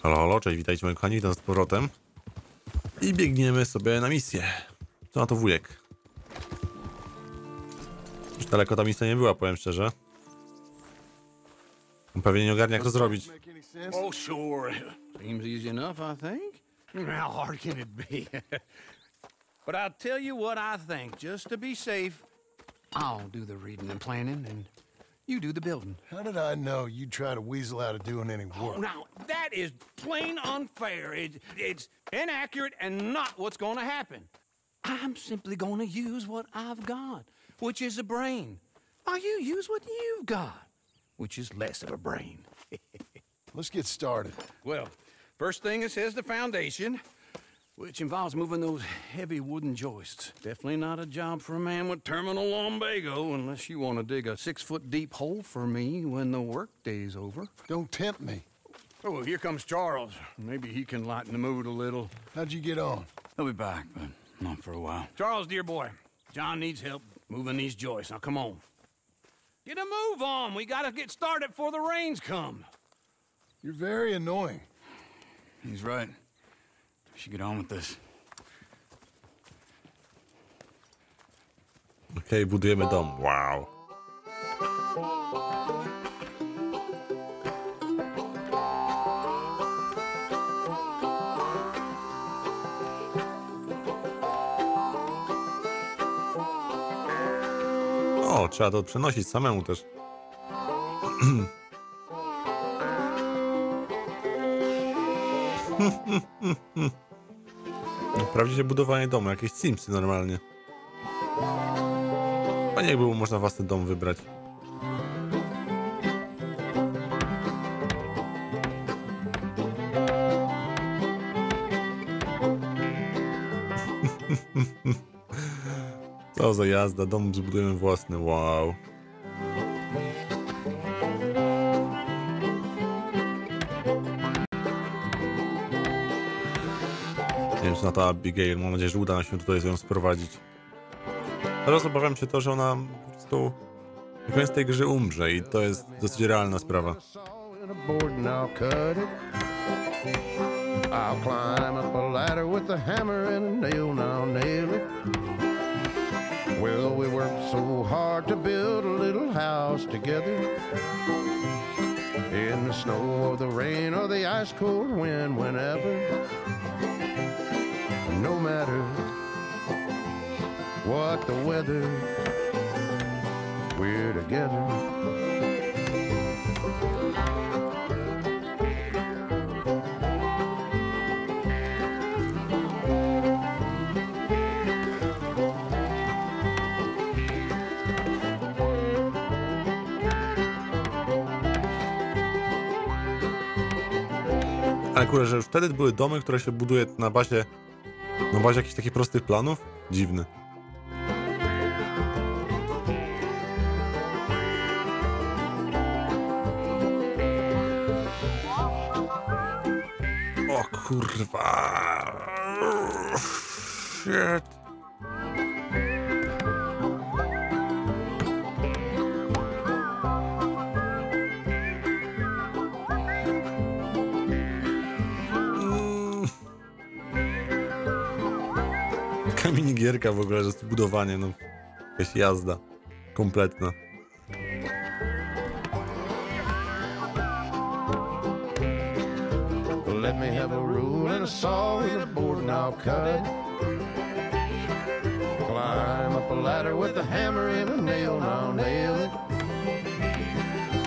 Halo, halo, cześć, witajcie moi kochani, witam z powrotem. I biegniemy sobie na misję. Co na to wujek? Już daleko ta misja nie była, powiem szczerze. On pewnie nie ogarnia, jak to zrobić. Oh, sure. Seems easy enough, I think. How hard can it be? But I'll tell you what I think. Just to be safe, I'll do the reading and planning, and you do the building. How did I know you'd try to weasel out of doing any work? Oh, now, that is plain unfair. It's inaccurate and not what's going to happen. I'm simply going to use what I've got, which is a brain. While you use what you've got, which is less of a brain. Let's get started. Well, first thing it says the foundation, which involves moving those heavy wooden joists. Definitely not a job for a man with terminal lumbago, unless you want to dig a 6-foot deep hole for me when the workday's over. Don't tempt me. Oh, here comes Charles. Maybe he can lighten the mood a little. How'd you get on? He'll be back, but not for a while. Charles, dear boy, John needs help moving these joists. Now, come on. Get a move on. We gotta get started before the rains come. You're very annoying. He's right. We should get on with this. Okej, budujemy dom. Wow. O, trzeba to przenosić samemu też. Prawdziwie budowanie domu, jakieś Simsy normalnie. Fajnie jakby było można własny dom wybrać. Co za jazda, dom zbudujemy własny, wow. Nie wiem co na to Abigail, mam nadzieję, że uda nam się tutaj ją sprowadzić. Teraz obawiam się to, że ona po prostu na koniec tej gry umrze i to jest dosyć realna sprawa. I'll climb up a ladder with a hammer and a nail, now nail it. Well, we worked so hard to build a little house together. In the snow or the rain or the ice cold wind, whenever. No matter what the weather, we're together. Ale kurczę, że już wtedy były domy, które się buduje na bazie jakichś takich prostych planów? Dziwne. O kurwa. Shit. Minigierka w ogóle, że jest budowanie, no jakaś jazda kompletna. Let me have a rule and a saw and a board and I'll cut it. Climb up a ladder with a hammer and a nail and I'll nail it.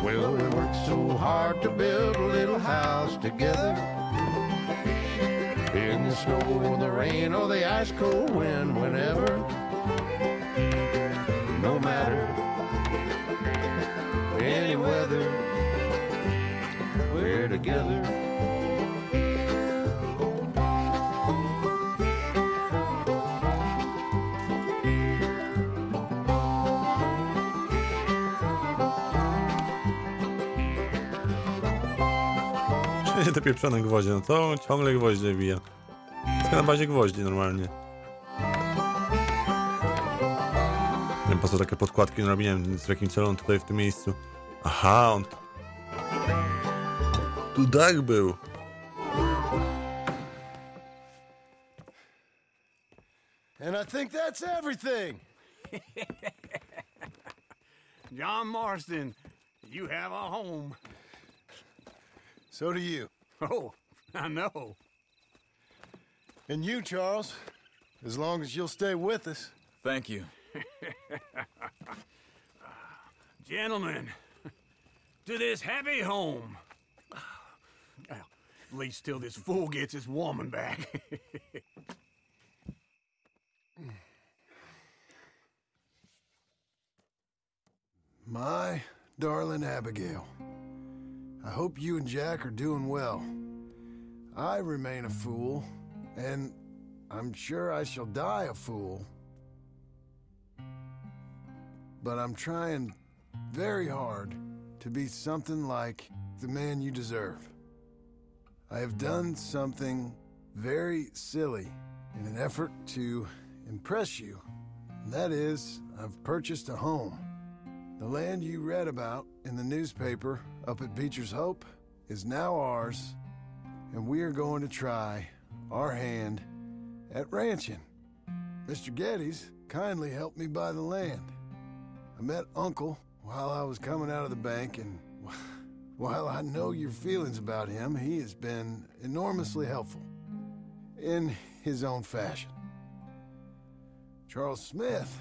Well, we worked so hard to build a little house together. In the snow or the rain or the ice cold wind, whenever. No matter any weather, we're together. Te pieprzone gwoździe, no to ciągle gwoździe wbija. Tylko na bazie gwoździ normalnie. Nie wiem po co takie podkładki robiłem, z jakim celem tutaj w tym miejscu. Aha, on... Tu dach był. And I think that's everything. John Marston, you have a home. So do you. Oh, I know. And you, Charles. As long as you'll stay with us. Thank you. Gentlemen, to this happy home. Well, at least till this fool gets his woman back. My darling Abigail, I hope you and Jack are doing well. I remain a fool, and I'm sure I shall die a fool. But I'm trying very hard to be something like the man you deserve. I have done something very silly in an effort to impress you. And that is, I've purchased a home. The land you read about in the newspaper up at Beecher's Hope is now ours, and we are going to try our hand at ranching. Mr. Geddes kindly helped me buy the land. I met Uncle while I was coming out of the bank, and while I know your feelings about him, he has been enormously helpful in his own fashion. Charles Smith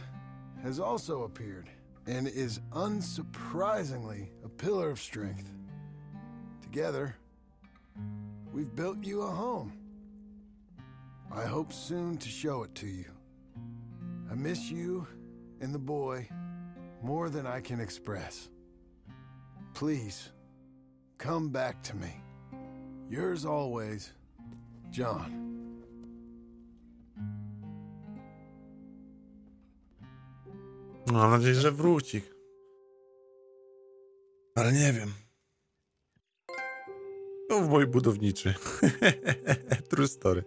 has also appeared and is unsurprisingly a pillar of strength. Together, we've built you a home. I hope soon to show it to you. I miss you and the boy more than I can express. Please, come back to me. Yours always, John. Mam nadzieję, że wróci. Ale nie wiem. Kowboj budowniczy. True story.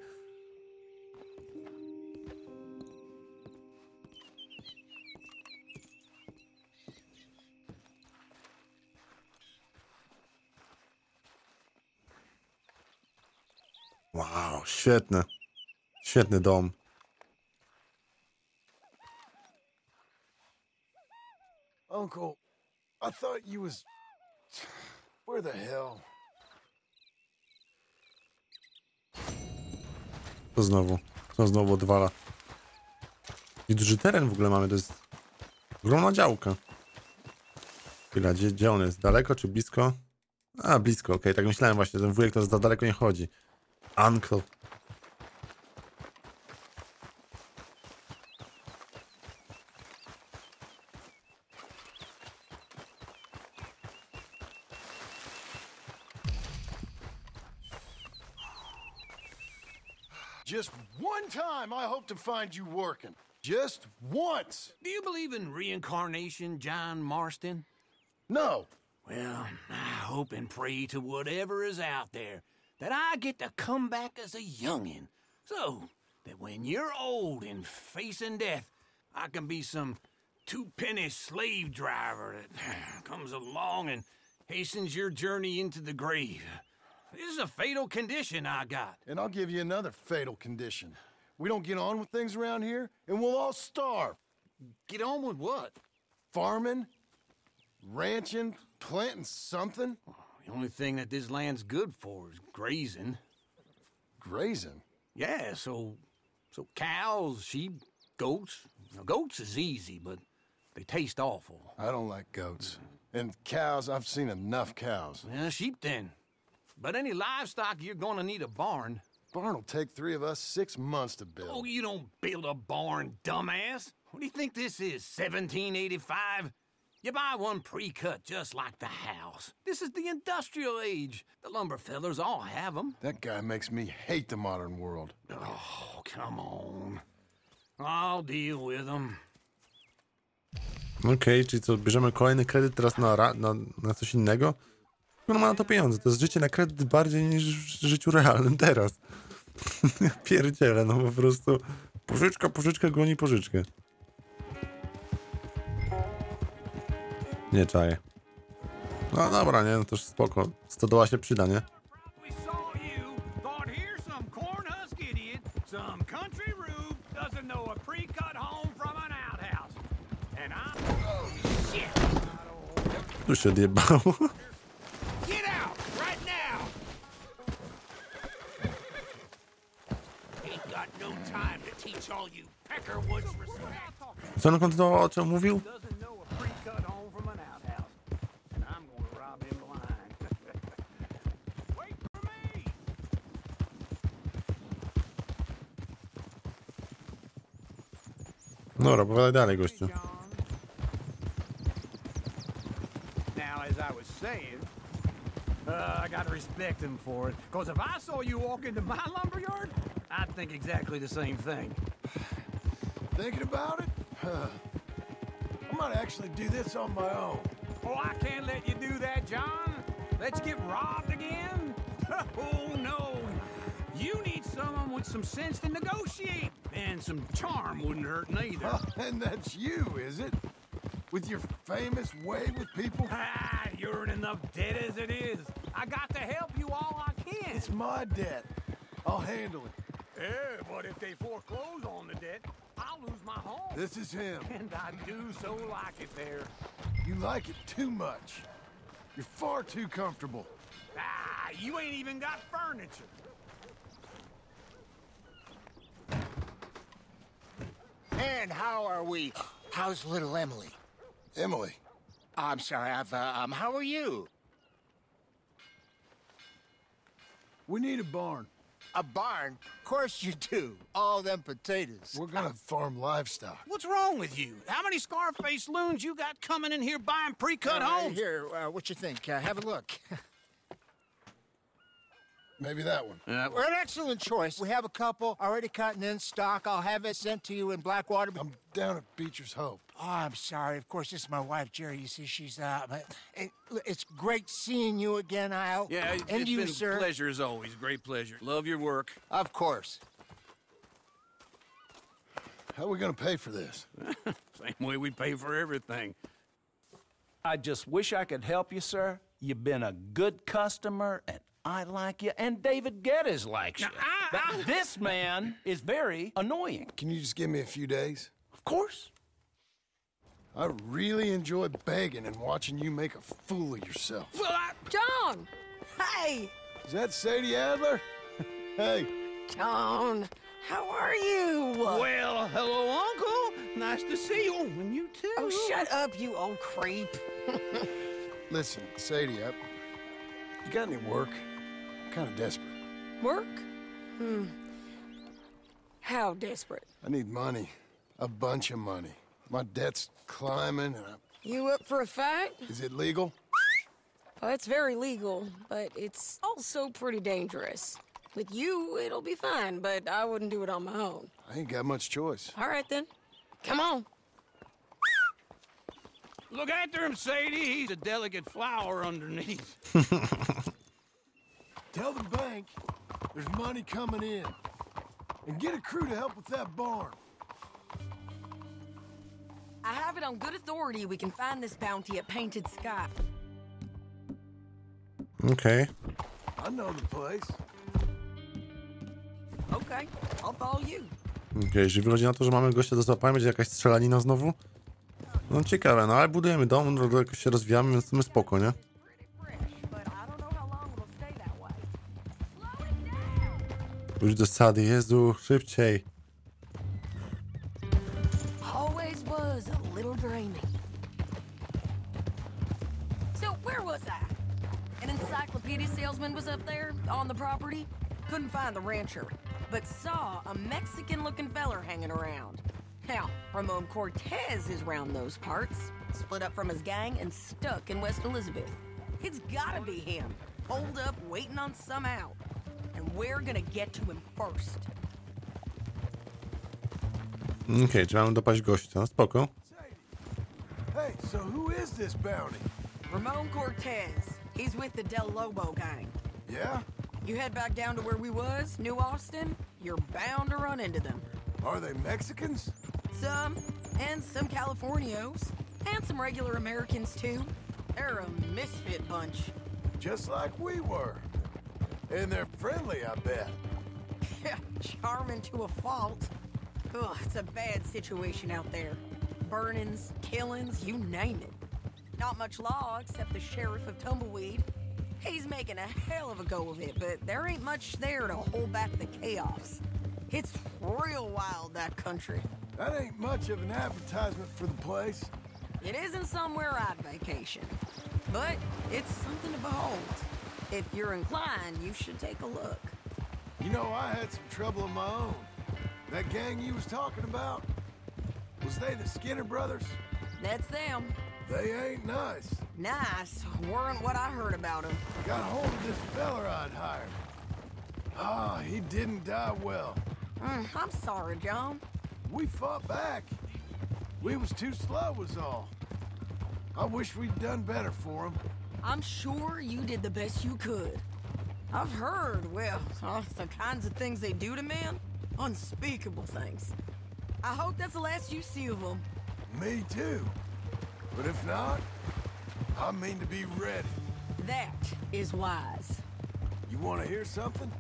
Wow, świetne. Świetny dom. Uncle, I thought you was... Where the hell? To znowu odwala. I duży teren w ogóle mamy, to jest ogromna działka. Chwila, gdzie on jest? Daleko czy blisko? A, blisko, okej, tak myślałem właśnie, ten wujek to za daleko nie chodzi. Uncle. Just one time I hope to find you working. Just once. Do you believe in reincarnation, John Marston? No. Well, I hope and pray to whatever is out there that I get to come back as a youngin', so that when you're old and facing death, I can be some two-penny slave driver that comes along and hastens your journey into the grave. This is a fatal condition I got. And I'll give you another fatal condition. We don't get on with things around here, and we'll all starve. Get on with what? Farming, ranching, planting something. The only thing that this land's good for is grazing. Grazing? Yeah, so cows, sheep, goats. Now, goats is easy, but they taste awful. I don't like goats. And cows, I've seen enough cows. Yeah, sheep then. But any livestock, you're gonna need a barn. Barn will take 3 of us 6 months to build. Oh, you don't build a barn, dumbass. What do you think this is, 1785? You buy one pre-cut just like the house. This is the industrial age. The lumber fellers all have them. That guy makes me hate the modern world. Oh, come on. I'll deal with them. Okej, czyli co, bierzemy kolejny kredyt teraz na coś innego? No ma na to pieniądze, to jest życie na kredyt bardziej niż w życiu realnym teraz. Pierdziele, no po prostu pożyczka goni pożyczkę. Nie czaję. No dobra, nie, no to już spoko. Stodoła się przyda, nie? know a pre-cut home from an outhouse. And I'm... Oh, shit! Tu się odjebało. Get out, right now! Ain't got no time to teach all you Peckerwoods respect. Co on kontynuował, o czym mówił? Doesn't know a pre-cut home from an outhouse. And I'm gonna rob him blind. Wait for me! Dobra, opowiadaj dalej, gościu. Now, as I was saying, I gotta respect him for it. Because if I saw you walk into my lumberyard, I'd think exactly the same thing. Thinking about it? I might actually do this on my own. Oh, I can't let you do that, John. Let you get robbed again? Oh, no. You need someone with some sense to negotiate. And some charm wouldn't hurt neither. And that's you, is it? With your famous way with people? Ah, you're in enough debt as it is. I got to help you all I can. It's my debt. I'll handle it. Yeah, but if they foreclose on the debt, I'll lose my home. This is him. And I do so like it there. You like it too much. You're far too comfortable. Ah, you ain't even got furniture. And how are we? How's little Emily? Emily. I'm sorry, how are you? We need a barn. A barn? Of course you do. All them potatoes. We're gonna farm livestock. What's wrong with you? How many Scarface loons you got coming in here buying pre-cut homes? Here, what you think? Have a look. Maybe that one. We're an excellent choice. We have a couple already cut and in stock. I'll have it sent to you in Blackwater. I'm down at Beecher's Hope. Oh, I'm sorry. Of course, this is my wife, Jerry. You see, she's it's great seeing you again, Al. Yeah, and it's you, been sir. a pleasure as always. Great pleasure. Love your work. Of course. How are we gonna pay for this? Same way we pay for everything. I just wish I could help you, sir. You've been a good customer, and I like you, and David Geddes likes you. But this man is very annoying. Can you just give me a few days? Of course. I really enjoy begging and watching you make a fool of yourself. Well, John! Hey! Is that Sadie Adler? Hey. John, how are you? well, hello, Uncle. Nice to see you. And you too. Oh, shut up, you old creep. Listen, Sadie, you got any work? I'm kind of desperate. Work? How desperate? I need money. A bunch of money. My debt's climbing and You up for a fight? Is it legal? Well, it's very legal, but it's also pretty dangerous. With you, it'll be fine, but I wouldn't do it on my own. I ain't got much choice. All right, then. Come on. Look after him, Sadie. He's a delicate flower underneath. Tell the bank there's money coming in. And get a crew to help with that barn. I have it on good authority we can find this bounty at Painted Sky. Okej. I know the place. Okay, I'll follow you. Okej, jeżeli wychodzi na to, że mamy gościa do złapania, będzie jakaś strzelanina znowu? No ciekawe, no ale budujemy dom, no, jakoś się rozwijamy, więc my spoko, nie? Już do sady, Jezu, szybciej. Always was a little dreamy. So where was I? An encyclopedia salesman was up there on the property. Couldn't find the rancher, but saw a Mexican-looking feller hanging around. Now, Ramon Cortez is round those parts, split up from his gang and stuck in West Elizabeth. It's gotta be him, holed up waiting on some out. And we're gonna get to him first. Okej, czy mamy dopaść gościa, no spoko. Hey, so who is this bounty? Ramon Cortez. He's with the Del Lobo gang. Yeah? You head back down to where we was, New Austin, you're bound to run into them. Are they Mexicans? Some, and some Californios, and some regular Americans too. They're a misfit bunch. Just like we were. And they're friendly, I bet. Charming to a fault. Ugh, it's a bad situation out there. Burnings, killings, you name it. Not much law except the sheriff of Tumbleweed. He's making a hell of a go of it, but there ain't much there to hold back the chaos. It's real wild, that country. That ain't much of an advertisement for the place. It isn't somewhere I'd vacation, but it's something to behold. If you're inclined, you should take a look. You know, I had some trouble of my own. That gang you was talking about, was they the Skinner brothers? That's them. They ain't nice. Nice weren't what I heard about them. Got hold of this feller I'd hired. Ah, he didn't die well. I'm sorry, John. We fought back. We was too slow was all. I wish we'd done better for him. I'm sure you did the best you could. I've heard, well, the kinds of things they do to men. Unspeakable things. I hope that's the last you see of them. Me too. But if not, I mean to be ready. That is wise. You want to hear something?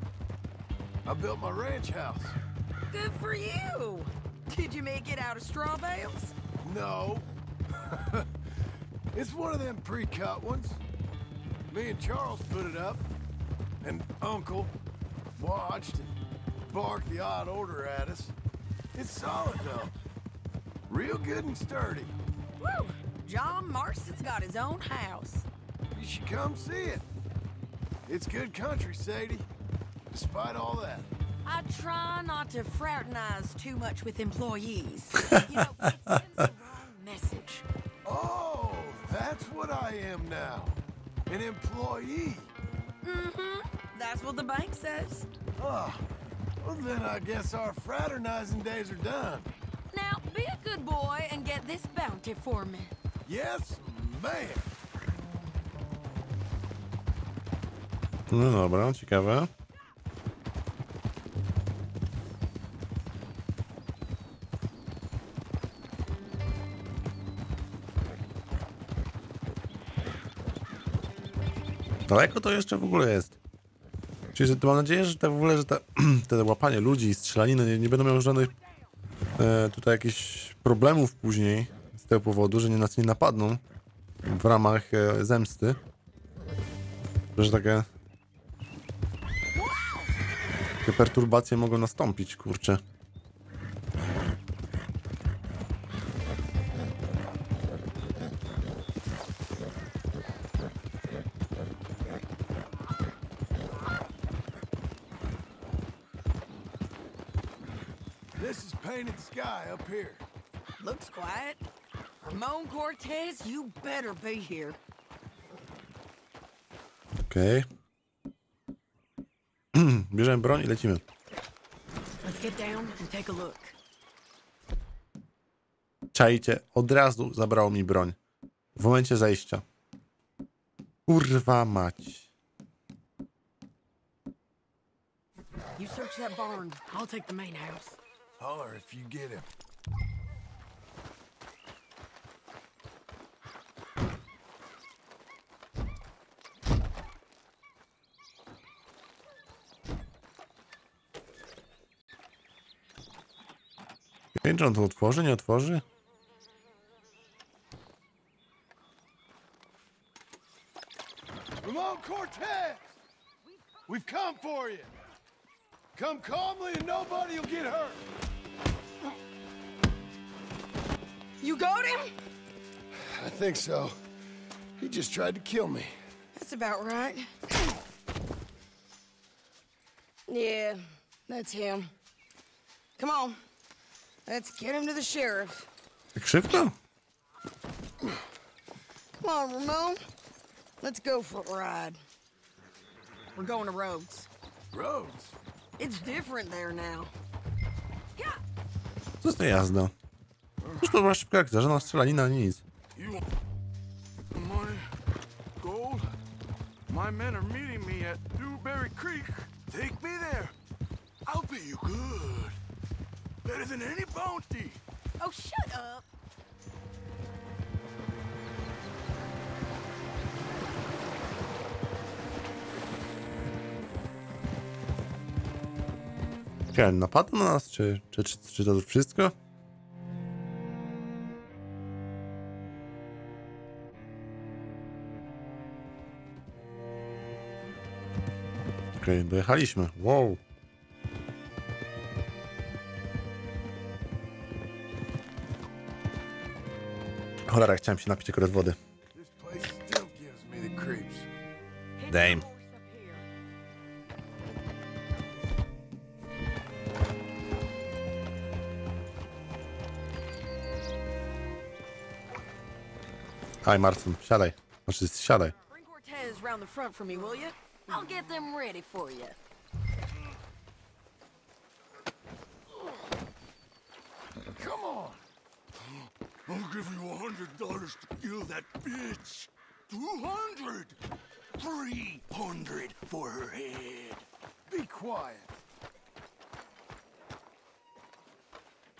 I built my ranch house. Good for you. Did you make it out of straw bales? No. It's one of them pre-cut ones. Me and Charles put it up, and Uncle watched and barked the odd order at us. It's solid, though. Real good and sturdy. Woo! John Marston's got his own house. You should come see it. It's good country, Sadie, despite all that. I try not to fraternize too much with employees. You know, it sends the wrong message. Oh, that's what I am now. An employee. Mm-hmm. That's what the bank says. Oh, well then I guess our fraternizing days are done. Now, be a good boy and get this bounty for me. Yes, ma'am. No dobra, ciekawe. Daleko to jeszcze w ogóle jest. Czyli mam nadzieję, że w ogóle, że te łapanie ludzi i strzelaniny nie będą miały żadnych tutaj jakichś problemów później z tego powodu, że nas nie napadną w ramach zemsty. Że takie perturbacje mogą nastąpić, kurczę. This is painted sky up here. Looks quiet. Ramon Cortez, you better be here. Okej. Bierzemy broń i lecimy. Let's get down and take a look. Czajcie, od razu zabrało mi broń. W momencie zejścia. Kurwa mać. You search that barn. I'll take the main house. Holler if you get him. Nie wiem, czy on to otworzy, nie otworzy? Ramon Cortez! We've come for you! Come calmly and nobody will get hurt! You got him? I think so. He just tried to kill me. That's about right. Yeah, that's him. Come on. Let's get him to the sheriff. Tak szybko? Come on, Ramon. Let's go for a ride. We're going to Rhodes. Rhodes? It's different there now. Yeah. Co jest to jazda? Już to była szybka akcja, żadna strzelanina, nic. You want money? Gold? My men are meeting me at Dewberry Creek. Take me there. I'll pay you good. Better than any bounty. Oh, shut up. Czy napadł na nas, czy to wszystko? Okej, dojechaliśmy. Wow. Cholera, chciałem się napić akurat wody. Damn. Aj, Marcin, siadaj. Znaczy, siadaj. Bring Cortez round the front for me, will you? I'll get them ready for you. Come on. I'll give you $100 to kill that bitch. 200. 300 for her head. Be quiet.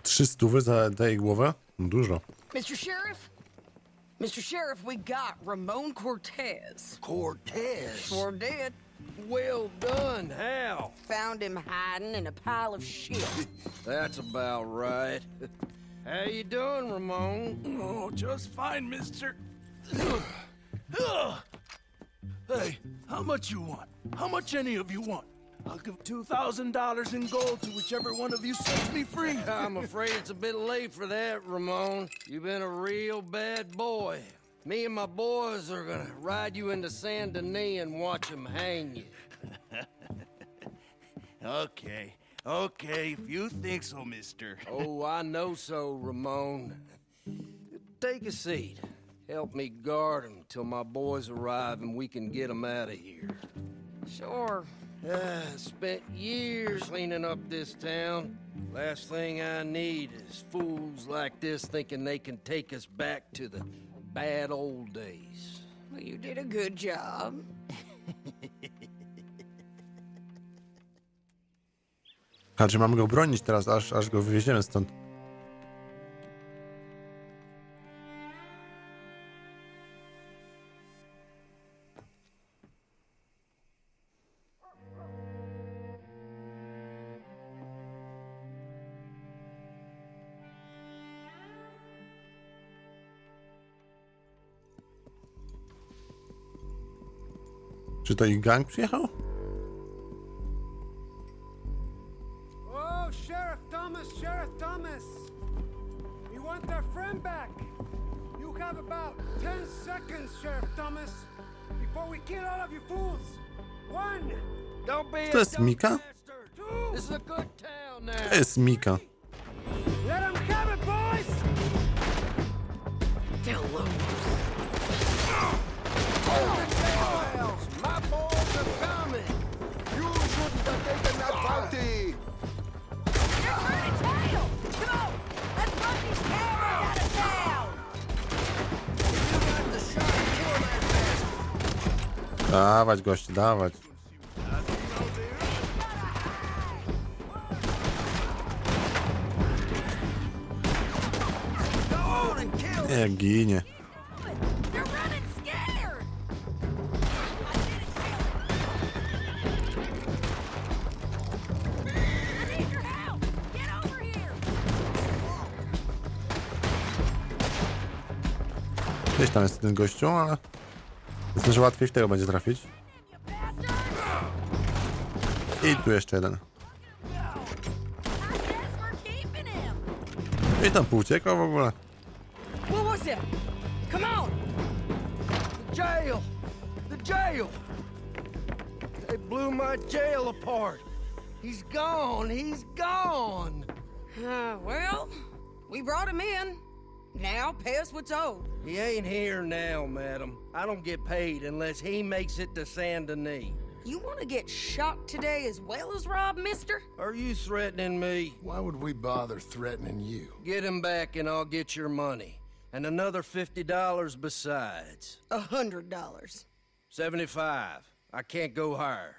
300 za jej głowę? Dużo. Mr. Sheriff? Mr. Sheriff, we got Ramon Cortez. Cortez? Sure did. Well done. How? Found him hiding in a pile of shit. That's about right. How you doing, Ramon? Oh, just fine, mister. Hey, how much you want? How much any of you want? I'll give $2,000 in gold to whichever one of you sets me free. I'm afraid it's a bit late for that, Ramon. You've been a real bad boy. Me and my boys are gonna ride you into Saint Denis and watch them hang you. Okay, if you think so, mister. Oh, I know so, Ramon. Take a seat. Help me guard him till my boys arrive and we can get them out of here. Sure. Spent years cleaning up this town. Last thing I need is fools like this thinking they can take us back to the bad old days. Well, you did a good job. A czy mamy go bronić teraz, aż go wywieziemy stąd? Czy to ich gang przyjechał? Oh, Sheriff Thomas! We want our friend back. You have about 10 seconds, Sheriff Thomas, before we kill all of you fools. 1. Don't be To jest Mika? This is a good town now. To jest Mika. Let them have it, boys! My boys are coming. You shouldn't have taken that party. They're trying to tail! Come on! Let's run these cowards out of town! You got the shot. Kill that bastard. Dawać gości, dawać. Nie, ginie. They're running scared! I need your help! Get over here! Gdzieś tam jest ten gościu, ale myślę, że łatwiej w tego będzie trafić. I tu jeszcze jeden. I tam półciekał w ogóle. What was it? Come on! The jail. The jail. They blew my jail apart. He's gone. He's gone. Well, we brought him in. Now pay us what's owed. He ain't here now, madam. I don't get paid unless he makes it to Saint Denis. You want to get shot today as well as rob, mister? Are you threatening me? Why would we bother threatening you? Get him back and I'll get your money. And another $50 besides. $100. 75. I can't go higher.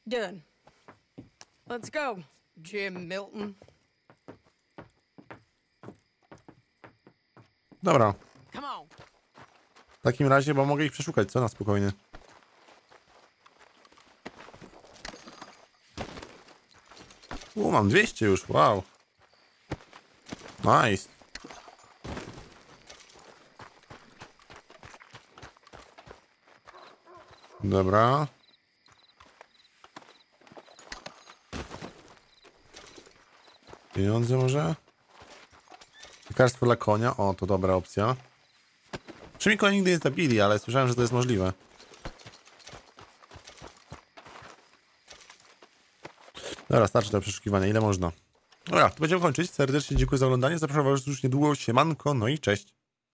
Done. Let's go, Jim Milton. Dobra. Come on. W takim razie, bo mogę ich przeszukać, co? Na spokojnie. Mam 200 już, wow. Nice. Dobra. Pieniądze może? Lekarstwo dla konia. O, to dobra opcja. Czy mi konia nigdy nie zabili, ale słyszałem, że to jest możliwe. Dobra, starczy do przeszukiwania. Ile można? Dobra, to będziemy kończyć. Serdecznie dziękuję za oglądanie. Zapraszam was już niedługo. Siemanko, no i cześć.